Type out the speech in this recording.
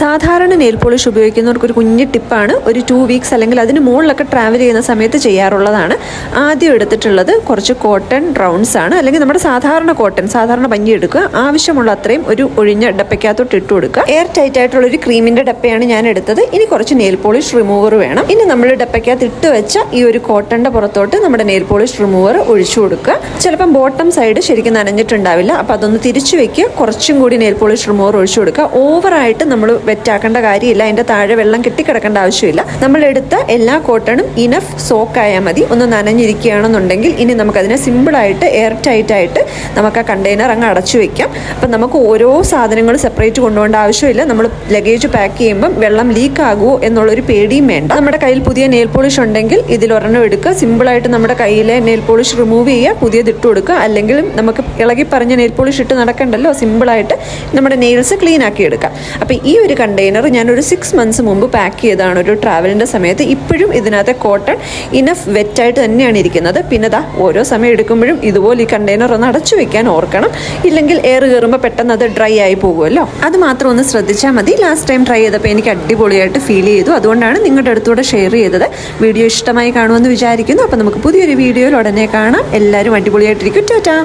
സാധാരണ nail polish ഉപയോഗിക്കുന്നവർക്ക് ഒരു കുഞ്ഞു ടിപ്പാണ്. ഒരു 2 വീക്സ് അല്ലെങ്കിൽ അതിന് മുകളിലൊക്കെ ട്രാവൽ ചെയ്യുന്ന സമയത്ത് ചെയ്യാറുള്ളതാണ്. ആദ്യം എടുത്തിട്ടുള്ളത് കുറച്ച് കോട്ടൺ റൗണ്ട്സ് ആണ്, അല്ലെങ്കിൽ നമ്മുടെ സാധാരണ കോട്ടൺ, സാധാരണ പഞ്ഞി എടുക്കുക. ആവശ്യമുള്ള അത്രയും ഒരു ഒഴിഞ്ഞ ഡപ്പയ്ക്കകത്തോട്ട് ഇട്ട് കൊടുക്കുക. എയർ ടൈറ്റ് ആയിട്ടുള്ള ഒരു ക്രീമിന്റെ ഡപ്പയാണ് ഞാൻ എടുത്തത്. ഇനി കുറച്ച് നെയിൽ പോളിഷ് റിമൂവർ വേണം. ഇനി നമ്മൾ ഡപ്പയ്ക്കകത്ത് ഇട്ട് വെച്ച ഈ ഒരു കോട്ടന്റെ പുറത്തോട്ട് നമ്മുടെ നെയിൽ പോളിഷ് റിമൂവർ ഒഴിച്ചു കൊടുക്കുക. ചിലപ്പം ബോട്ടം സൈഡ് ശരിക്കും നനഞ്ഞിട്ടുണ്ടാവില്ല, അപ്പോൾ അതൊന്ന് തിരിച്ചു വെക്കുക. കുറച്ചും കൂടി നെയിൽ പോളിഷ് റിമൂവർ ഒഴിച്ചു കൊടുക്കുക. ഓവറായിട്ട് നമ്മൾ വെറ്റാക്കേണ്ട കാര്യമില്ല, അതിന്റെ താഴെ വെള്ളം കെട്ടിക്കിടക്കേണ്ട ആവശ്യമില്ല. നമ്മൾ എടുത്ത എല്ലാ കോട്ടണും ഇനഫ് സോക്ക് ആയാൽ മതി. ഒന്ന് നനഞ്ഞിരിക്കുകയാണെന്നുണ്ടെങ്കിൽ ഇനി നമുക്കതിനെ സിമ്പിളായിട്ട് എയർ ടൈറ്റ് ആയിട്ട് നമുക്ക് ആ കണ്ടെയ്നർ അങ്ങ് അടച്ചു വെക്കാം. അപ്പം നമുക്ക് ഓരോ സാധനങ്ങൾ സെപ്പറേറ്റ് കൊണ്ടുപോകേണ്ട ആവശ്യമില്ല. നമ്മൾ ലഗേജ് പാക്ക് ചെയ്യുമ്പം വെള്ളം ലീക്ക് ആകുമോ എന്നുള്ളൊരു പേടിയും വേണ്ട. നമ്മുടെ കയ്യിൽ പുതിയ നെയിൽ പോളിഷ് ഉണ്ടെങ്കിൽ ഇതിലൊരെണ്ണം എടുക്കുക. സിമ്പിളായിട്ട് നമ്മുടെ കയ്യിലെ നെയിൽ പോളിഷ് റിമൂവ് ചെയ്യുക, പുതിയത് ഇട്ട് കൊടുക്കുക. അല്ലെങ്കിൽ നമുക്ക് ഇളകി പറഞ്ഞ നെയിൽ പോളിഷ് ഇട്ട് നടക്കണ്ടല്ലോ, സിമ്പിളായിട്ട് നമ്മുടെ നെയിൽസ് ക്ലീൻ ആക്കി എടുക്കാം. അപ്പോൾ ഈ ഒരു കണ്ടെയ്നർ ഞാനൊരു 6 months മുമ്പ് പാക്ക് ചെയ്തതാണ് ഒരു ട്രാവലിൻ്റെ സമയത്ത്. ഇപ്പോഴും ഇതിനകത്തെ കോട്ടൺ ഇനഫ് വെറ്റായിട്ട് തന്നെയാണ് ഇരിക്കുന്നത്. പിന്നെ ഓരോ സമയം എടുക്കുമ്പോഴും ഇതുപോലെ ഈ കണ്ടെയ്നർ ഒന്ന് അടച്ചു വെക്കാൻ ഓർക്കണം. ഇല്ലെങ്കിൽ എയർ കയറുമ്പോൾ പെട്ടെന്ന് അത് ഡ്രൈ ആയി പോകുമല്ലോ. അത് മാത്രം ഒന്ന് ശ്രദ്ധിച്ചാൽ മതി. ലാസ്റ്റ് ടൈം ട്രൈ ചെയ്തപ്പോൾ എനിക്ക് അടിപൊളിയായിട്ട് ഫീൽ ചെയ്തു. അതുകൊണ്ടാണ് നിങ്ങളുടെ അടുത്തൂടെ ഷെയർ ചെയ്തത്. വീഡിയോ ഇഷ്ടമായി കാണുമെന്ന് വിചാരിക്കുന്നു. അപ്പോൾ നമുക്ക് പുതിയൊരു വീഡിയോയിൽ ഉടനെ കാണാം. എല്ലാവരും അടിപൊളിയായിട്ടിരിക്കും. ടാറ്റാ.